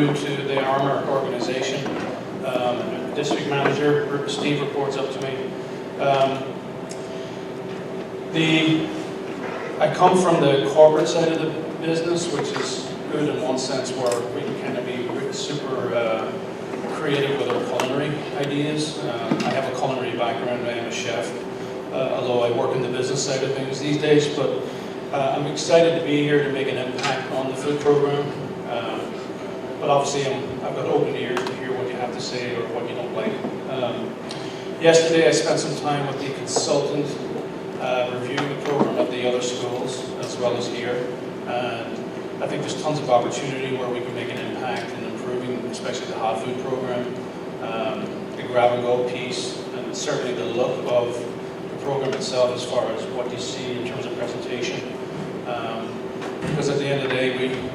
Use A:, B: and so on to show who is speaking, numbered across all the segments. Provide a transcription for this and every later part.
A: new to the Armour organization. District manager, Steve, reports up to me. I come from the corporate side of the business, which is good in one sense, where we can kind of be super creative with our culinary ideas. I have a culinary background, I am a chef, although I work in the business side of things these days, but I'm excited to be here to make an impact on the food program. But obviously I've got open ears to hear what you have to say or what you don't like. Yesterday I spent some time with the consultant reviewing the program at the other schools as well as here. And I think there's tons of opportunity where we can make an impact in improving, especially the hot food program, the grab and go piece, and certainly the look of the program itself as far as what you see in terms of presentation. Because at the end of the day,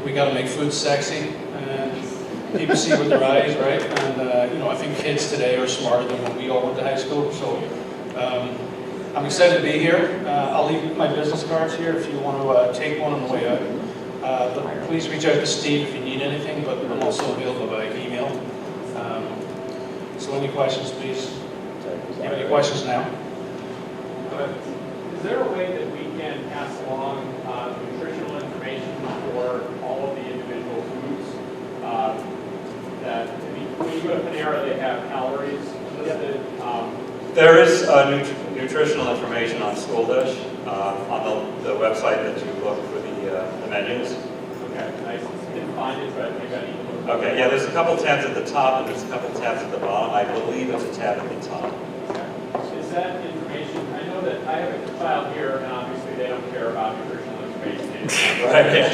A: we got to make food sexy, and people see with their eyes, right? And you know, I think kids today are smarter than when we all went to high school. So I'm excited to be here. I'll leave my business cards here if you want to take one on the way out. But please reach out to Steve if you need anything, but I'm also available by email. So any questions, please? Do you have any questions now?
B: Is there a way that we can pass along nutritional information for all of the individual foods? That, I mean, when you go to Panera, they have calories listed.
C: There is nutritional information on School Dish on the website that you look for the menus.
B: Okay, I didn't find it, but maybe I need to look.
C: Okay, yeah, there's a couple tabs at the top and there's a couple tabs at the bottom. I believe there's a tab at the top.
B: Okay. Is that information? I know that I have a child here, and obviously they don't care about nutritional information.
C: Right.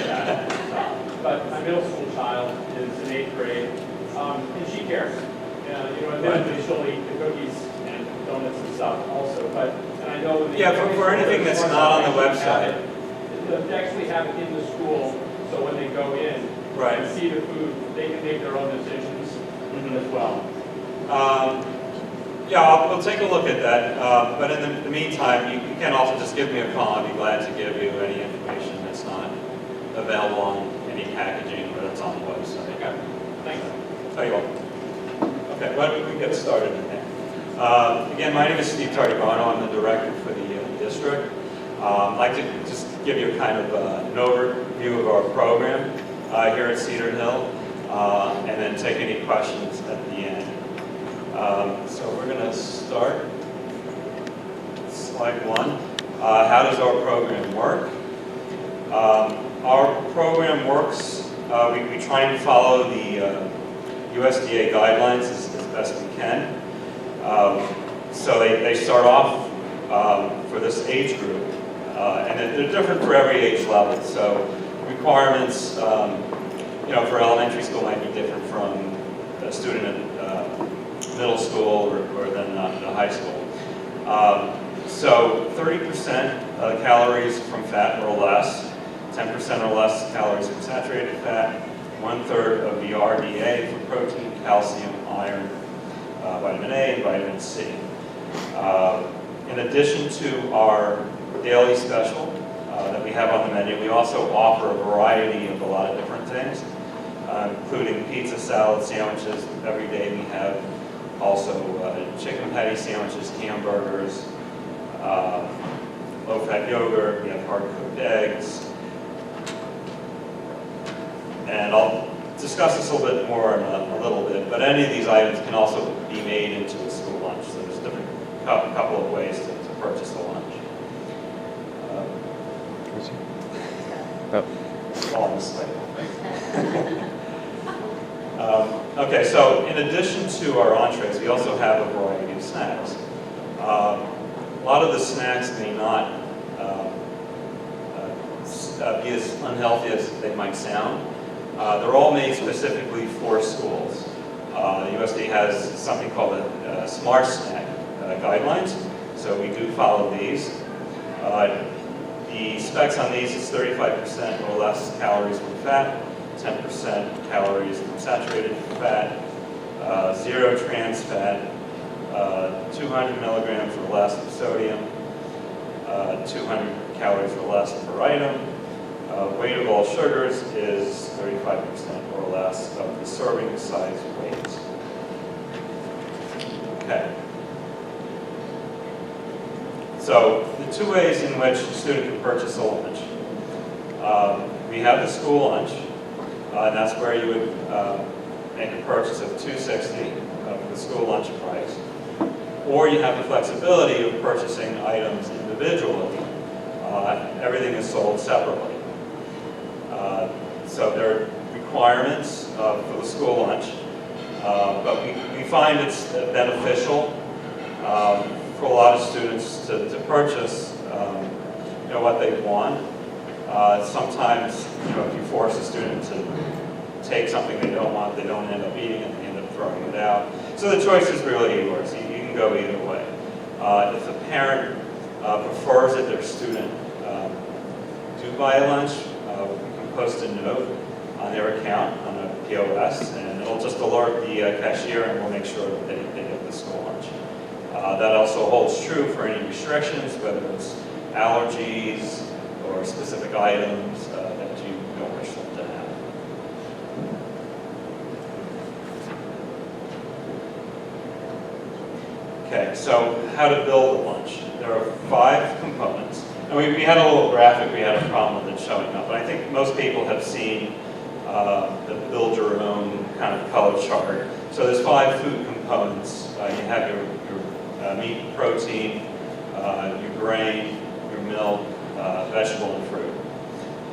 B: But my middle school child is in 8th grade, and she cares. You know, eventually she'll eat the cookies and donuts and stuff also. But and I know
C: for anything that's not on the website,
B: they actually have it in the school, so when they go in and see the food, they can make their own decisions as well.
C: Yeah, we'll take a look at that. But in the meantime, you can also just give me a call. I'd be glad to give you any information that's not available on any packaging or that's on the website.
B: Okay, thanks.
C: Tell you what. Okay, why don't we get started in there? Again, my name is Steve Tardigrano. I'm the director for the district. I'd like to just give you a kind of an overview of our program here at Cedar Hill, and then take any questions at the end. So we're going to start. Slide 1. How does our program work? Our program works, we try and follow the USDA guidelines as best we can. So they start off for this age group, and they're different for every age level. So requirements, you know, for elementary school might be different from a student at middle school or then the high school. So 30% calories from fat or less, 10% or less calories from saturated fat, 1/3 of the RDA for protein, calcium, iron, vitamin A, and vitamin C. In addition to our daily special that we have on the menu, we also offer a variety of a lot of different things, including pizza, salad, sandwiches. Every day we have also chicken patty sandwiches, hamburgers, low-fat yogurt, we have hard-cooked eggs. And I'll discuss this a little bit more in a little bit, but any of these items can also be made into a school lunch. So there's different couple of ways to purchase a lunch. All on this slide. Okay, so in addition to our entrees, we also have a variety of snacks. A lot of the snacks may not be as unhealthy as they might sound. They're all made specifically for schools. The USDA has something called the Smart Snack guidelines, so we do follow these. The specs on these is 35% or less calories from fat, 10% calories from saturated fat, 0 trans fat, 200 milligrams or less of sodium, 200 calories or less per item, Weight of all sugars is 35% or less of the serving size weight. Okay. So the two ways in which a student can purchase a lunch. We have the school lunch, and that's where you would make a purchase of $2.60 of the school lunch price. Or you have the flexibility of purchasing items individually. Everything is sold separately. So there are requirements for the school lunch, but we find it's beneficial for a lot of students to purchase what they want. Sometimes if you force a student to take something they don't want, they don't end up eating it, they end up throwing it out. So the choice is really yours. You can go either way. If a parent prefers that their student do buy a lunch, we can post a note on their account on a POS, and it'll just alert the cashier, and we'll make sure that they get the school lunch. That also holds true for any restrictions, whether it's allergies or specific items that you don't wish them to have. Okay, so how to build a lunch. There are 5 components. And we had a little graphic, we had a problem with it showing up, but I think most people have seen the build your own kind of color chart. So there's 5 food components. You have your meat, protein, your grain, your milk, vegetable, and fruit.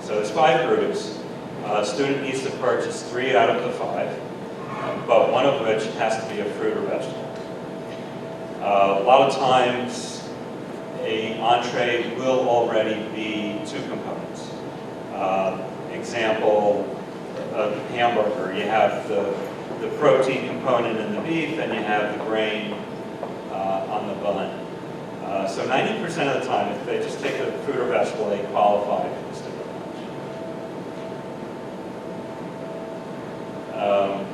C: So there's 5 groups. A student needs to purchase 3 out of the 5, but one of which has to be a fruit or vegetable. A lot of times, an entree will already be 2 components. Example, a hamburger. You have the protein component in the beef, and you have the grain on the bun. So 90% of the time, if they just take a fruit or vegetable, they qualify for the student lunch.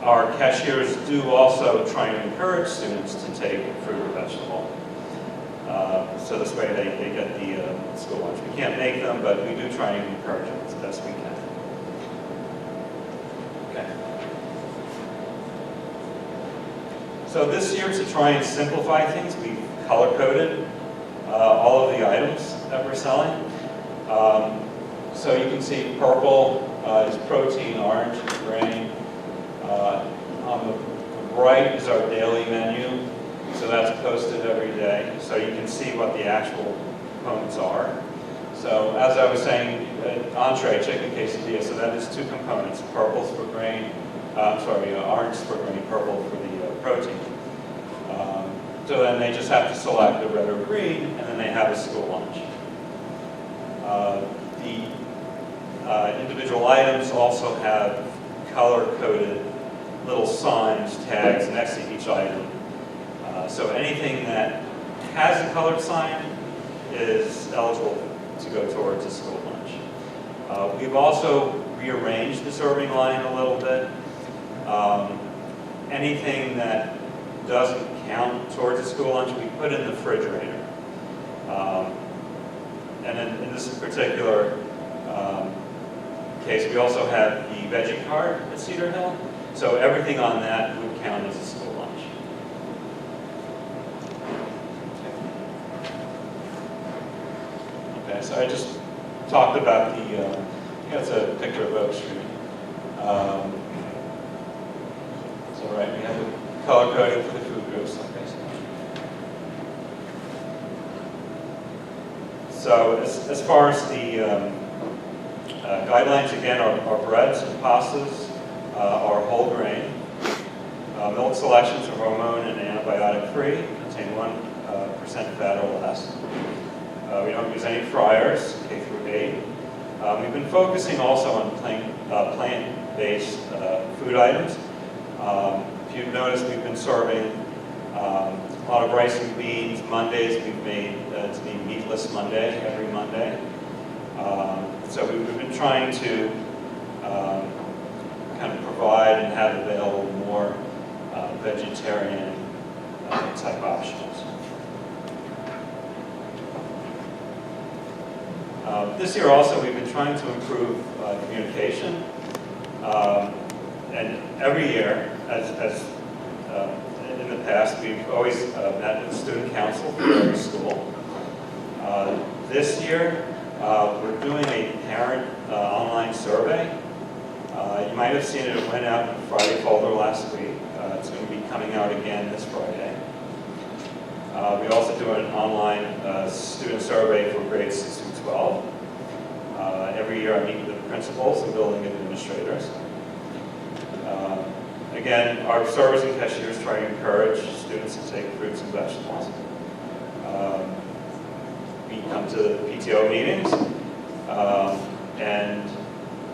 C: Our cashiers do also try and encourage students to take fruit or vegetable. So this way they get the school lunch. We can't make them, but we do try and encourage them as best we can. Okay. So this year, to try and simplify things, we've color-coded all of the items that we're selling. So you can see purple is protein, orange is grain. On the right is our daily menu. So that's posted every day. So you can see what the actual components are. So as I was saying, entree, chicken quesadilla, so that is 2 components. Purple's for grain, orange for grain, purple for the protein. So then they just have to select the red or green, and then they have a school lunch. The individual items also have color-coded little signs, tags next to each item. So anything that has a colored sign is eligible to go towards a school lunch. We've also rearranged the serving line a little bit. Anything that doesn't count towards a school lunch, we put in the refrigerator. And in this particular case, we also have the veggie cart at Cedar Hill. So everything on that would count as a school lunch. Okay, so I just talked about that's a picture of Oak Street. So right, we have the color coding for the food groups, like I said. So as far as the guidelines, again, are breads and pastas are whole grain. Milk selections are hormone and antibiotic free, contain 1% fat or less. We don't use any fryers, K through 8. We've been focusing also on plant-based food items. If you've noticed, we've been serving a lot of rice and beans. Mondays we've made to be Meatless Monday, every Monday. So we've been trying to kind of provide and have available more vegetarian type options. This year also, we've been trying to improve communication. And every year, as in the past, we've always met with student council for every school. This year, we're doing a parent online survey. You might have seen it, it went out in the Friday folder last week. It's going to be coming out again this Friday. We also do an online student survey for grades 6 through 12. Every year I meet with the principals and building administrators. Again, our servers and cashiers try to encourage students to take fruits and vegetables. We come to the PTO meetings, and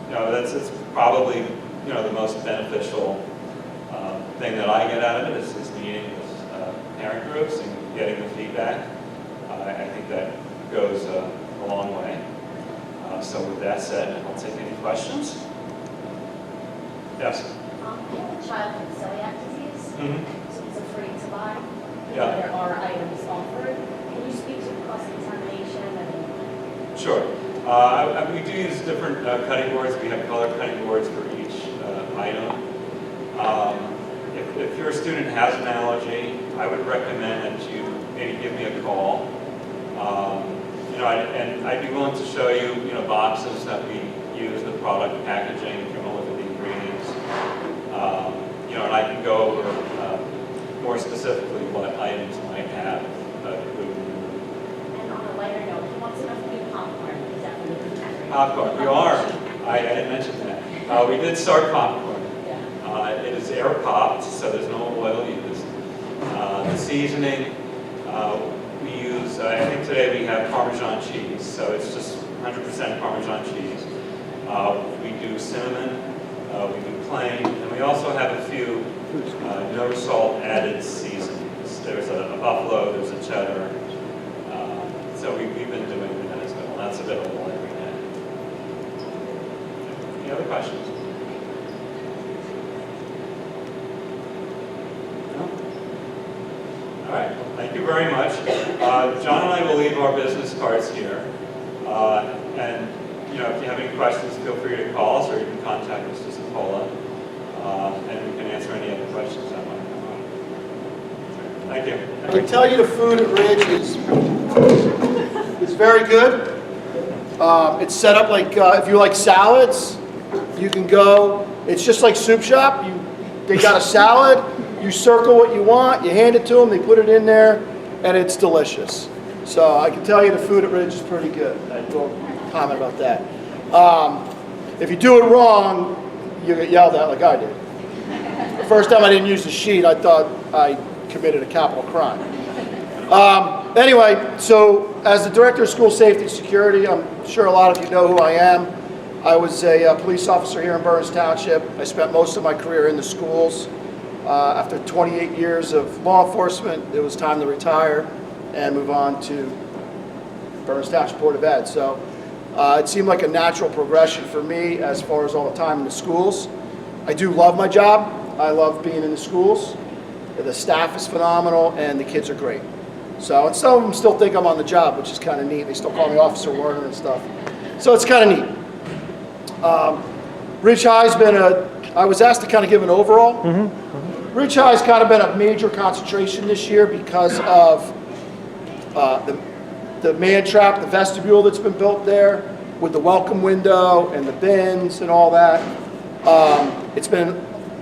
C: it's probably the most beneficial thing that I get out of it is meeting with parent groups and getting the feedback. I think that goes a long way. So with that said, I'll take any questions. Yes?
D: You have a child with celiac disease, so it's free to buy.
C: Yeah.
D: There are items offered. Can you speak to cross-contamination and?
C: Sure. We do use different cutting boards. We have color cutting boards for each item. If your student has an allergy, I would recommend that you maybe give me a call. And I'd be willing to show you, boxes that we use, the product packaging, if you want to look at the ingredients. And I can go over more specifically what items might have gluten.
D: And on a lighter note, he wants to know if you do popcorn. Is that for the gluten-free?
C: Popcorn, we are. I didn't mention that. We did start popcorn.
D: Yeah.
C: It is air popped, so there's no oil used. The seasoning, we use, I think today we have Parmesan cheese, so it's just 100% Parmesan cheese. We do cinnamon, we do plain, and we also have a few no salt added seasonings. There's a buffalo, there's a cheddar. So we've been doing that as well. That's available every day. Any other questions? All right, well, thank you very much. John and I will leave our business cards here. And if you have any questions, feel free to call us or you can contact Mr. Cipolla. And we can answer any other questions that might come up. Thank you.
E: I can tell you the food at Ridge is very good. It's set up like, if you like salads, you can go, it's just like Soup Shop. They got a salad, you circle what you want, you hand it to them, they put it in there, and it's delicious. So I can tell you the food at Ridge is pretty good. I will comment about that. If you do it wrong, you get yelled at like I did. The first time I didn't use the sheet, I thought I committed a capital crime. Anyway, so as the Director of School Safety and Security, I'm sure a lot of you know who I am. I was a police officer here in Burns Township. I spent most of my career in the schools. After 28 years of law enforcement, it was time to retire and move on to Burns Township Board of Ed. So it seemed like a natural progression for me as far as all the time in the schools. I do love my job. I love being in the schools. The staff is phenomenal and the kids are great. So, and some of them still think I'm on the job, which is kind of neat. They still call me Officer Warner and stuff. So it's kind of neat. Ridge High's been I was asked to kind of give an overall. Ridge High's kind of been a major concentration this year because of the man trap, the vestibule that's been built there with the welcome window and the bins and all that. It's been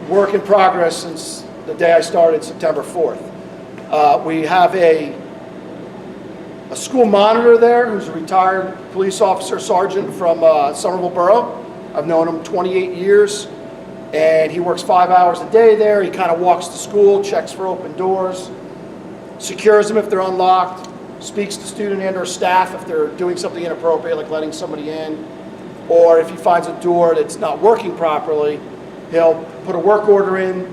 E: work in progress since the day I started, September 4th. We have a school monitor there who's a retired police officer, sergeant from Somerville Borough. I've known him 28 years, and he works 5 hours a day there. He kind of walks to school, checks for open doors, secures them if they're unlocked, speaks to student and or staff if they're doing something inappropriate, like letting somebody in, or if he finds a door that's not working properly, he'll put a work order in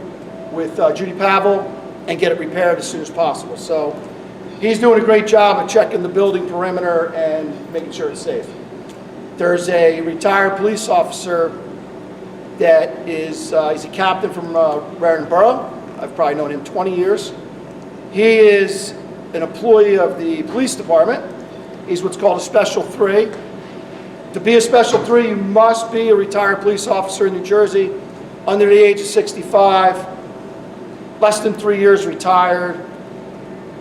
E: with Judy Pavel and get it repaired as soon as possible. So he's doing a great job of checking the building perimeter and making sure it's safe. There's a retired police officer that is, he's a captain from Raritan Borough. I've probably known him 20 years. He is an employee of the police department. He's what's called a Special 3. To be a Special 3, you must be a retired police officer in New Jersey, under the age of 65, less than 3 years retired,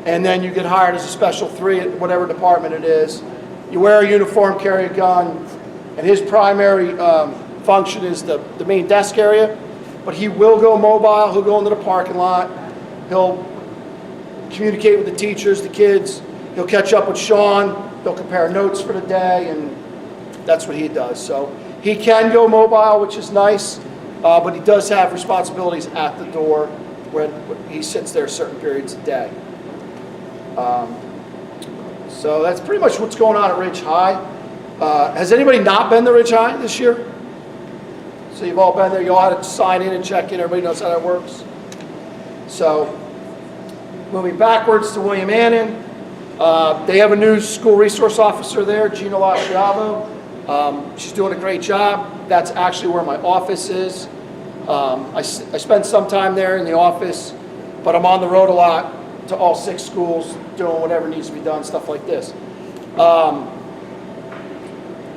E: and then you get hired as a Special 3 at whatever department it is. You wear a uniform, carry a gun, and his primary function is the main desk area, but he will go mobile, he'll go into the parking lot, he'll communicate with the teachers, the kids, he'll catch up with Sean, they'll compare notes for the day, and that's what he does. So he can go mobile, which is nice, but he does have responsibilities at the door when he sits there certain periods of the day. So that's pretty much what's going on at Ridge High. Has anybody not been to Ridge High this year? So you've all been there, you all had to sign in and check in, everybody knows how that works. So moving backwards to William Annan, they have a new school resource officer there, Gina Lasciavo. She's doing a great job. That's actually where my office is. I spend some time there in the office, but I'm on the road a lot to all 6 schools, doing whatever needs to be done, stuff like this.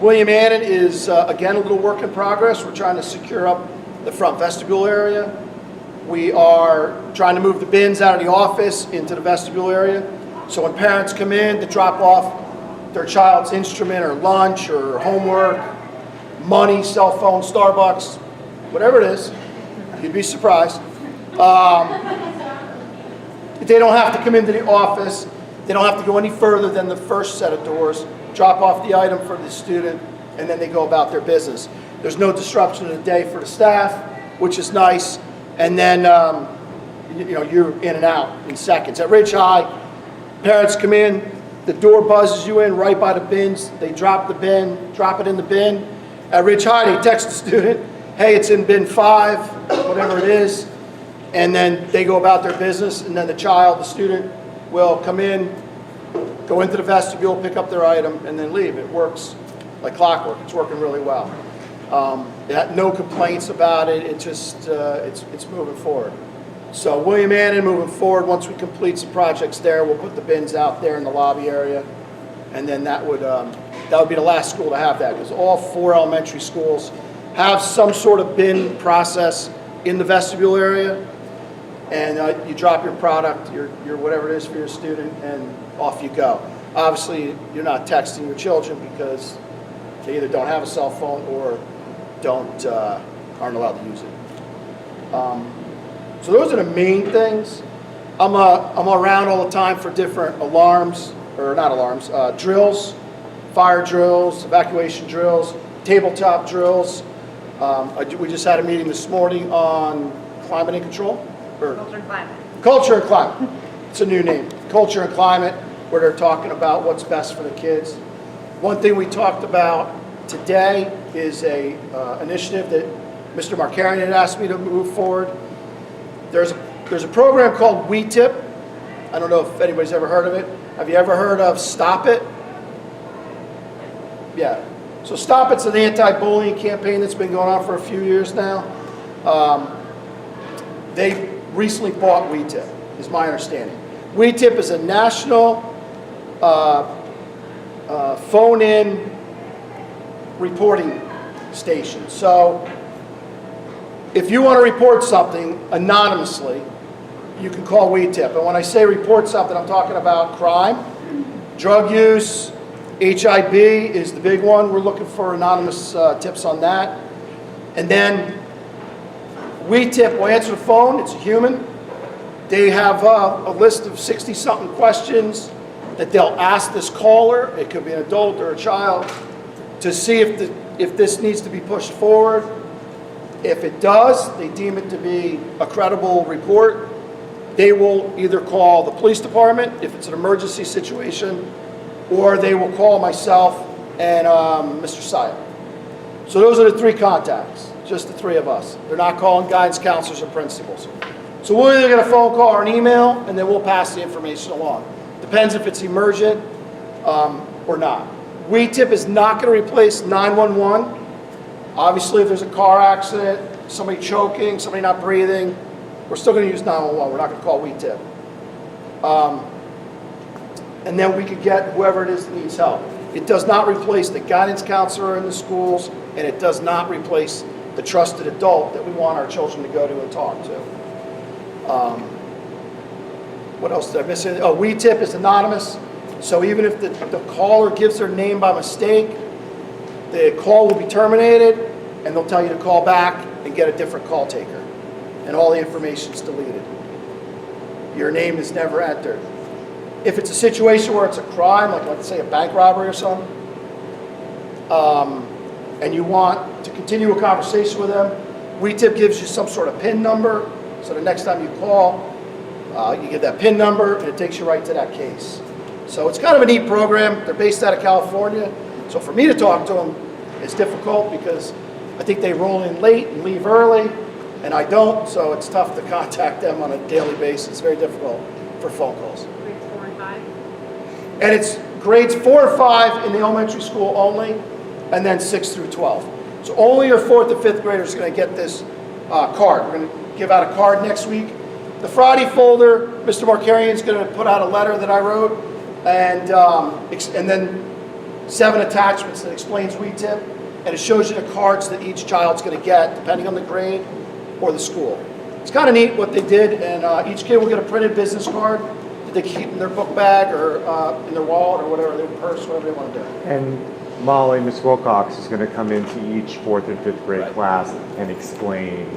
E: William Annan is, again, a little work in progress. We're trying to secure up the front vestibule area. We are trying to move the bins out of the office into the vestibule area. So when parents come in to drop off their child's instrument or lunch or homework, money, cell phone, Starbucks, whatever it is, you'd be surprised. They don't have to come into the office. They don't have to go any further than the first set of doors, drop off the item for the student, and then they go about their business. There's no disruption of the day for the staff, which is nice. And then, you're in and out in seconds. At Ridge High, parents come in, the door buzzes you in right by the bins. They drop the bin, drop it in the bin. At Ridge High, they text the student, hey, it's in bin 5, whatever it is. And then they go about their business, and then the child, the student, will come in, go into the vestibule, pick up their item, and then leave. It works like clockwork. It's working really well. They had no complaints about it. It just, it's moving forward. So William Annan moving forward, once we complete some projects there, we'll put the bins out there in the lobby area. And then that would be the last school to have that, because all 4 elementary schools have some sort of bin process in the vestibule area. And you drop your product, your whatever it is for your student, and off you go. Obviously, you're not texting your children because they either don't have a cell phone or aren't allowed to use it. So those are the main things. I'm around all the time for different drills, fire drills, evacuation drills, tabletop drills. We just had a meeting this morning on climate and control.
D: Culture and climate.
E: Culture and climate. It's a new name. Culture and climate, where they're talking about what's best for the kids. One thing we talked about today is a initiative that Mr. Markarian had asked me to move forward. There's a program called WeTip. I don't know if anybody's ever heard of it. Have you ever heard of Stop It? Yeah. So Stop It's an anti-bullying campaign that's been going on for a few years now. They recently bought WeTip, is my understanding. WeTip is a national phone-in reporting station. So if you want to report something anonymously, you can call WeTip. And when I say report something, I'm talking about crime, drug use, HIV is the big one. We're looking for anonymous tips on that. And then WeTip will answer the phone. It's a human. They have a list of 60-something questions that they'll ask this caller. It could be an adult or a child, to see if this needs to be pushed forward. If it does, they deem it to be a credible report. They will either call the police department if it's an emergency situation, or they will call myself and Mr. Syatt. So those are the 3 contacts, just the 3 of us. They're not calling guidance counselors or principals. So we'll either get a phone call or an email, and then we'll pass the information along. Depends if it's emergent or not. WeTip is not going to replace 911. Obviously, if there's a car accident, somebody choking, somebody not breathing, we're still going to use 911. We're not going to call WeTip. And then we could get whoever it is that needs help. It does not replace the guidance counselor in the schools, and it does not replace the trusted adult that we want our children to go to and talk to. What else did I miss? Oh, WeTip is anonymous, so even if the caller gives their name by mistake, the call will be terminated, and they'll tell you to call back and get a different call taker, and all the information is deleted. Your name is never entered. If it's a situation where it's a crime, like let's say a bank robbery or something, and you want to continue a conversation with them, WeTip gives you some sort of PIN number, so the next time you call, you get that PIN number, and it takes you right to that case. So it's kind of a neat program. They're based out of California, so for me to talk to them is difficult because I think they roll in late and leave early, and I don't, so it's tough to contact them on a daily basis. It's very difficult for phone calls.
F: Grades 4 and 5?
E: And it's grades 4 or 5 in the elementary school only, and then 6 through 12. So only your 4th and 5th graders are going to get this card. We're going to give out a card next week. The Friday folder, Mr. Markarian is going to put out a letter that I wrote, and then 7 attachments that explains WeTip, and it shows you the cards that each child's going to get, depending on the grade or the school. It's kind of neat what they did, and each kid will get a printed business card that they keep in their book bag or in their wallet or whatever, their purse, whatever they want to do.
G: And Molly, Ms. Wilcox is going to come into each 4th and 5th grade
E: Right.
G: class and explain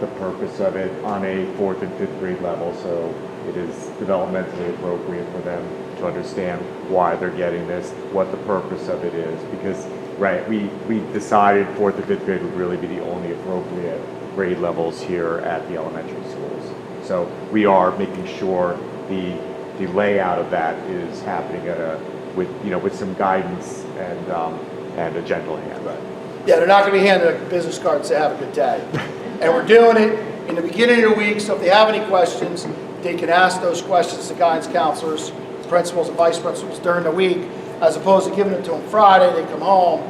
G: the purpose of it on a 4th and 5th grade level, so it is developmentally appropriate for them to understand why they're getting this, what the purpose of it is, because, right, we decided 4th and 5th grade would really be the only appropriate grade levels here at the elementary schools. So we are making sure the layout of that is happening with some guidance and a gentle hand.
E: Right. Yeah, they're not going to be handed a business card and say, have a good day. And we're doing it in the beginning of the week, so if they have any questions, they can ask those questions to guidance counselors, principals, and vice principals during the week, as opposed to giving it to them Friday, they come home,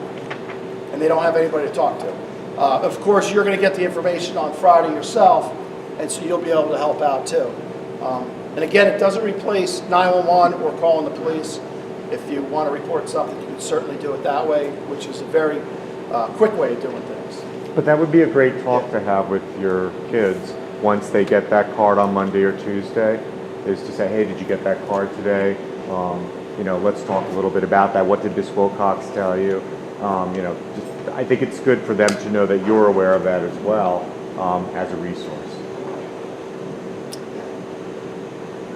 E: and they don't have anybody to talk to. Of course, you're going to get the information on Friday yourself, and so you'll be able to help out too. And again, it doesn't replace 911 or calling the police. If you want to report something, you can certainly do it that way, which is a very quick way of doing things.
G: But that would be a great talk to have with your kids once they get that card on Monday or Tuesday, is to say, hey, did you get that card today? Let's talk a little bit about that. What did Ms. Wilcox tell you? I think it's good for them to know that you're aware of that as well, as a resource.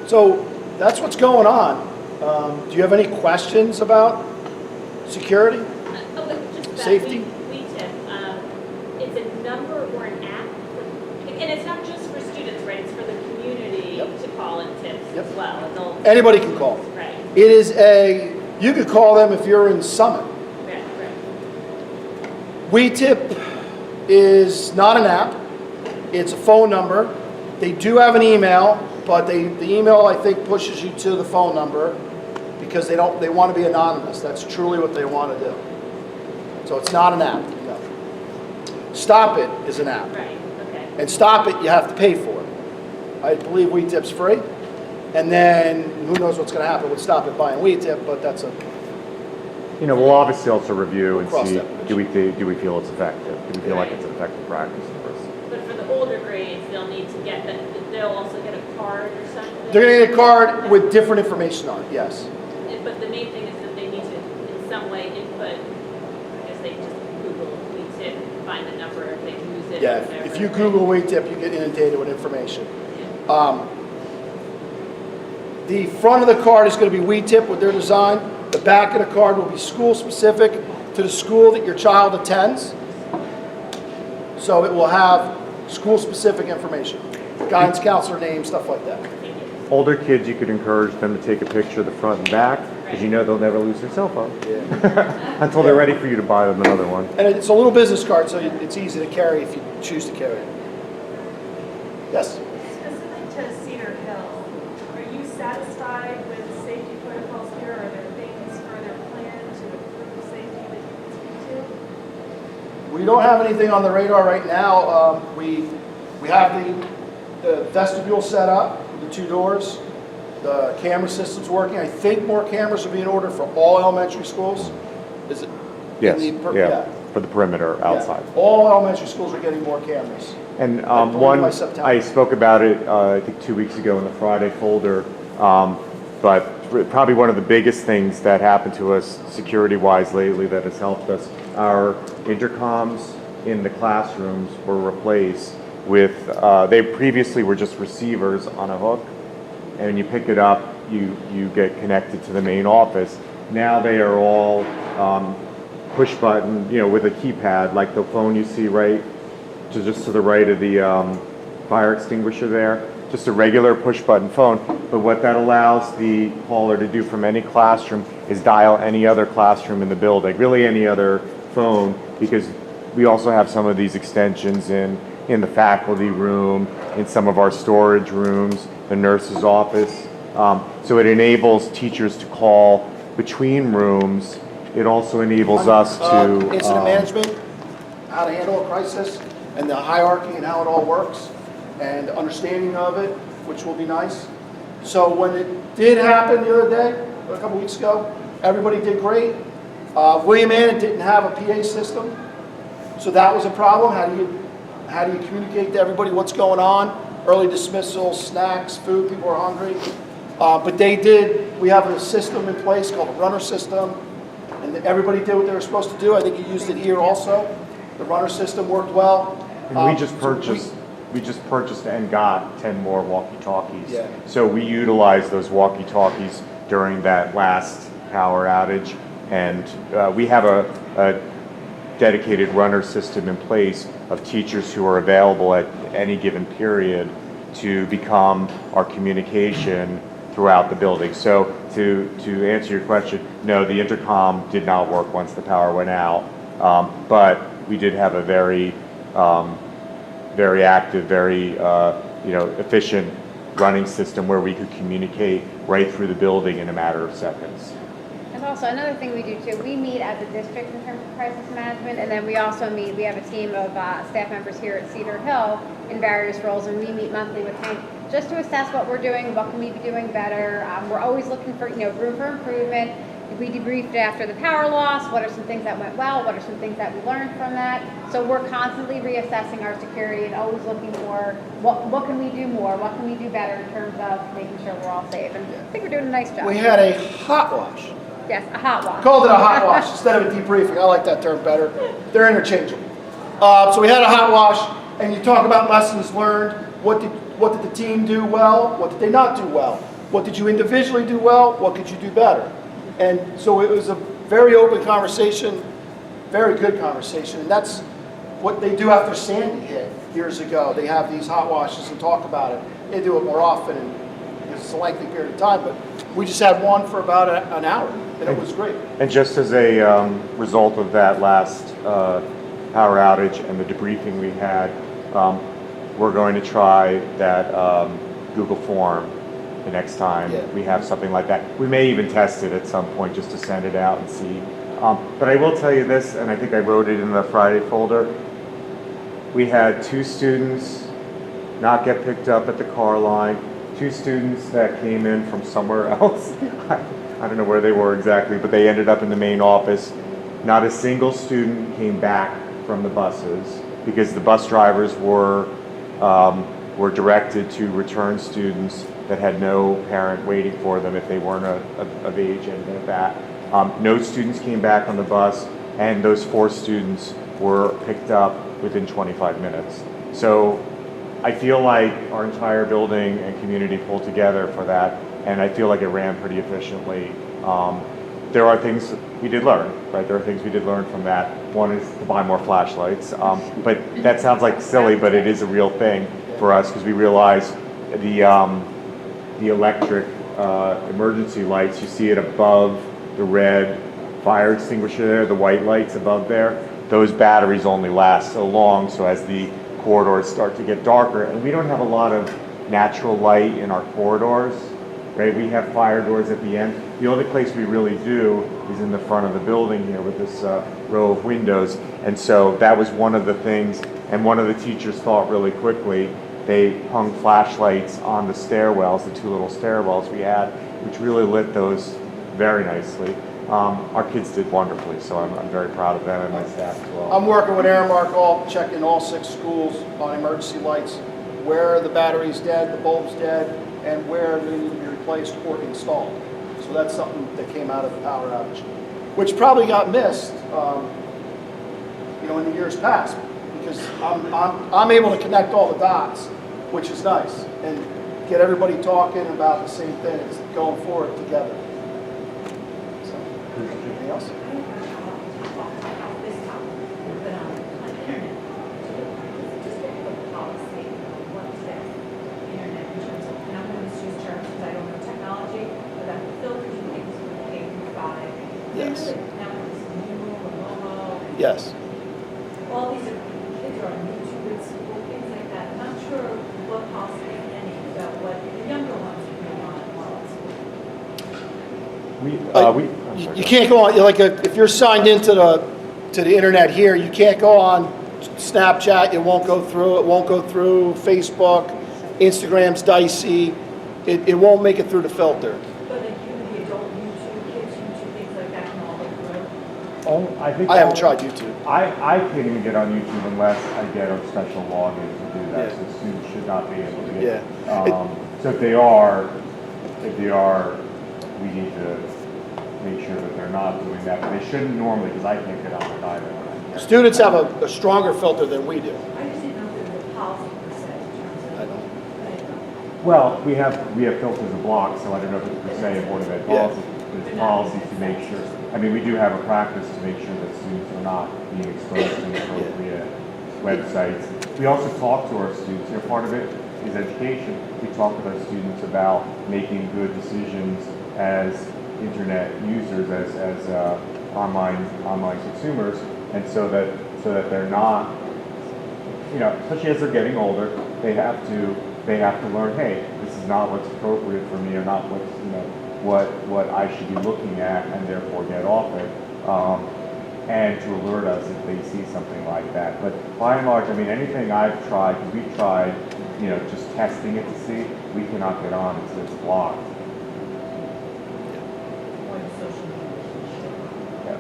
E: So that's what's going on. Do you have any questions about security?
F: Just about
E: Safety?
F: WeTip. It's a number or an app, and it's not just for students, right? It's for the community
E: Yep.
F: to call and tips
E: Yep.
F: as well. Adults.
E: Anybody can call.
F: Right.
E: It is you could call them if you're in Summit.
F: Right.
E: WeTip is not an app. It's a phone number. They do have an email, but the email, I think, pushes you to the phone number because they want to be anonymous. That's truly what they want to do. So it's not an app. No. Stop It is an app.
F: Right. Okay.
E: And Stop It, you have to pay for it. I believe WeTip's free. And then who knows what's going to happen with Stop It buying WeTip, but that's a...
G: We'll obviously also review and
E: Cross
G: see,
E: that
G: do we feel it's effective? Do we feel like it's an effective practice for us?
F: But for the older grades, they'll need to get that. They'll also get a card or something.
E: They're going to get a card with different information on it, yes.
F: But the main thing is that they need to, in some way, input. I guess they just Google WeTip, find the number, if they use it.
E: Yeah,
F: or whatever.
E: if you Google WeTip, you get inundated with information.
F: Yeah.
E: The front of the card is going to be WeTip with their design. The back of the card will be school-specific to the school that your child attends. So it will have school-specific information, guidance counselor name, stuff like that.
G: Older kids, you could encourage them to take a picture of the front and back, because they'll never lose their cell phone until they're ready for you to buy them another one.
E: And it's a little business card, so it's easy to carry if you choose to carry it. Yes?
H: Specific to Cedar Hill, are you satisfied with the safety protocols here? Are there things further planned to improve safety that you can speak to?
E: We don't have anything on the radar right now. We have the vestibule set up, the 2 doors. the camera system's working. I think more cameras are being ordered for all elementary schools. Is it?
G: Yes,
E: in the
G: yeah, for the perimeter outside.
E: Yeah. All elementary schools are getting more cameras.
G: And
E: believe
G: one,
E: by September.
G: I spoke about it, I think 2 weeks ago in the Friday folder, but probably one of the biggest things that happened to us security-wise lately that has helped us, our intercoms in the classrooms were replaced with, they previously were just receivers on a hook, and when you pick it up, you get connected to the main office. Now they are all push button, with a keypad, like the phone you see right just to the right of the fire extinguisher there, just a regular push button phone. But what that allows the caller to do from any classroom is dial any other classroom in the building, really any other phone, because we also have some of these extensions in the faculty room, in some of our storage rooms, the nurse's office. So it enables teachers to call between rooms. It also enables us to
E: Incident management, how to handle a crisis, and the hierarchy and how it all works, and understanding of it, which will be nice. So when it did happen the other day, a couple weeks ago, everybody did great. William Ann didn't have a PA system, so that was a problem. How do you communicate to everybody what's going on? Early dismissal, snacks, food, people are hungry. But they did, we have a system in place called a runner system, and everybody did what they were supposed to do. I think you used it here also. The runner system worked well.
G: And we just purchased and got 10 more walkie-talkies.
E: Yeah.
G: So we utilized those walkie-talkies during that last power outage, and we have a dedicated runner system in place of teachers who are available at any given period to become our communication throughout the building. So to answer your question, no, the intercom did not work once the power went out, but we did have a very active, very efficient running system where we could communicate right through the building in a matter of seconds.
I: And also another thing we do too, we meet as a district in terms of crisis management, and then we also meet, we have a team of staff members here at Cedar Hill in various roles, and we meet monthly with Hank just to assess what we're doing, what can we be doing better. We're always looking for room for improvement. We debriefed after the power loss, what are some things that went well, what are some things that we learned from that. So we're constantly reassessing our security and always looking for what can we do more, what can we do better in terms of making sure we're all safe. And I think we're doing a nice job.
E: We had a hot wash.
I: Yes, a hot wash.
E: Called it a hot wash instead of a debriefing. I like that term better. They're interchangeable. So we had a hot wash, and you talk about lessons learned. What did the team do well? What did they not do well? What did you individually do well? What could you do better? And so it was a very open conversation, very good conversation. And that's what they do after Sandy hit years ago. They have these hot washes and talk about it. They do it more often, and it's a lengthy period of time. But we just had one for about an hour, and it was great.
G: And just as a result of that last power outage and the debriefing we had, we're going to try that Google form the next time we have something like that. We may even test it at some point just to send it out and see. But I will tell you this, and I think I wrote it in the Friday folder. We had 2 students not get picked up at the car line, 2 students that came in from somewhere else. I don't know where they were exactly, but they ended up in the main office. Not a single student came back from the buses because the bus drivers were directed to return students that had no parent waiting for them if they weren't of age and at that. No students came back on the bus, and those 4 students were picked up within 25 minutes. So I feel like our entire building and community pulled together for that, and I feel like it ran pretty efficiently. There are things we did learn, right? There are things we did learn from that. One is to buy more flashlights, but that sounds like silly, but it is a real thing for us because we realize the electric emergency lights, you see it above the red fire extinguisher there, the white lights above there, those batteries only last so long, so as the corridors start to get darker, and we don't have a lot of natural light in our corridors, right? We have fire doors at the end. The only place we really do is in the front of the building here with this row of windows, and so that was one of the things, and one of the teachers thought really quickly, they hung flashlights on the stairwells, the 2 little stairwells we had, which really lit those very nicely. Our kids did wonderfully, so I'm very proud of them and my staff as well.
E: I'm working with Aramark, checking all 6 schools on emergency lights, where the battery's dead, the bulb's dead, and where they need to be replaced or installed. So that's something that came out of the power outage, which probably got missed, in the years past, because I'm able to connect all the dots, which is nice, and get everybody talking about the same things, going forward together. So, anything else? Yes. Yes.
J: All these kids are on YouTube at school, things like that. I'm not sure what policy, if any, about what the younger ones are doing on while at school.
E: You can't go on, if you're signed into the internet here, you can't go on Snapchat, it won't go through Facebook, Instagram's dicey, it won't make it through the filter.
J: But the adult YouTube, kids YouTube, things like that can all go through.
G: I
E: haven't tried YouTube.
G: I can't even get on YouTube unless I get a special login to do that.
E: Yeah.
G: So students should not be able to get.
E: Yeah.
G: So if they are, we need to make sure that they're not doing that. But they shouldn't normally, because I can't get on it either.
E: Students have a stronger filter than we do.
J: I just didn't know if there was a policy per se in terms of.
E: I don't.
G: Well, we have filters of blocks, so I don't know if it's per se a Board of Ed
E: Yeah.
G: policy. There's policy to make sure. I mean, we do have a practice to make sure that students are not being exposed to inappropriate websites. We also talk to our students. Part of it is education. We talk with our students about making good decisions as internet users, as online consumers, and so that they're not, especially as they're getting older, they have to learn, hey, this is not what's appropriate for me, or not what I should be looking at, and therefore get off it, and to alert us if they see something like that. But by and large, I mean, anything I've tried, because we've tried, just testing it to see, we cannot get on, it's blocked.
J: Or the social media.
G: Yeah.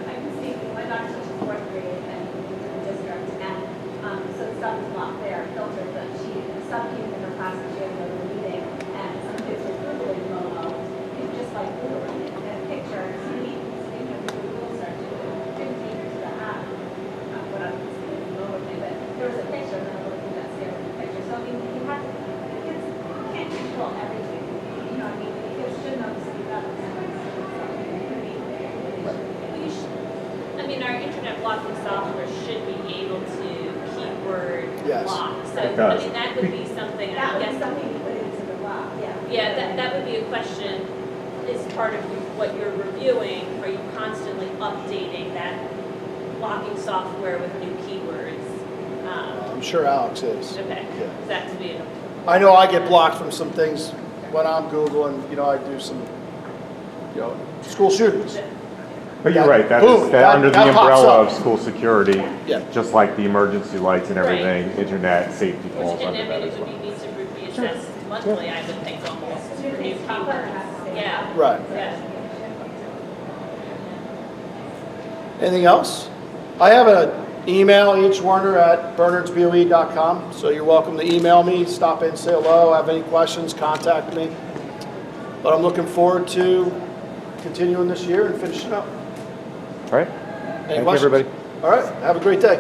D: I can see, my daughter's in 4th grade and moved to the district, and so the stuff is not there, filtered, but some came in her class and she had to go to a meeting, and some kids were Googling Momo, just like Googling it, and a picture, and see, Google search, didn't take her to the app, what I'm considering the Momo thing, but there was a picture, and then I looked at that scale of the picture, so I mean, you have to, the kids can't control everything, I mean, the kids should know to speak up, and
F: Our internet blocking software should be able to keyword
E: Yes.
F: block. So,
G: It does.
F: that would be something, I
D: that was
F: guess.
D: something you put into the block, yeah.
F: Yeah, that would be a question, is part of what you're reviewing, are you constantly updating that blocking software with new keywords?
E: I'm sure Alex is.
F: Okay,
E: Yeah.
F: that could be
E: I know I get blocked from some things when I'm Googling, I do some, school shootings.
G: But you're right, that
E: Boom,
G: is
E: that-
G: under the
E: that pops
G: umbrella
E: up.
G: of school security,
E: Yeah.
G: just like the emergency lights and
F: Right.
G: everything, internet safety falls
F: which, and
G: under
F: I
G: that
F: mean,
G: as
F: it
G: well.
F: would need to be assessed monthly, I would think, almost, for new keywords. Yeah,
E: Right.
F: yeah.
E: Anything else? I have an email, hwarner@bernardsboe.com, so you're welcome to email me, stop in, say hello, have any questions, contact me. But I'm looking forward to continuing this year and finishing up.
G: All right,
E: Any
G: thank you,
E: questions?
G: everybody.
E: All right, have a great day.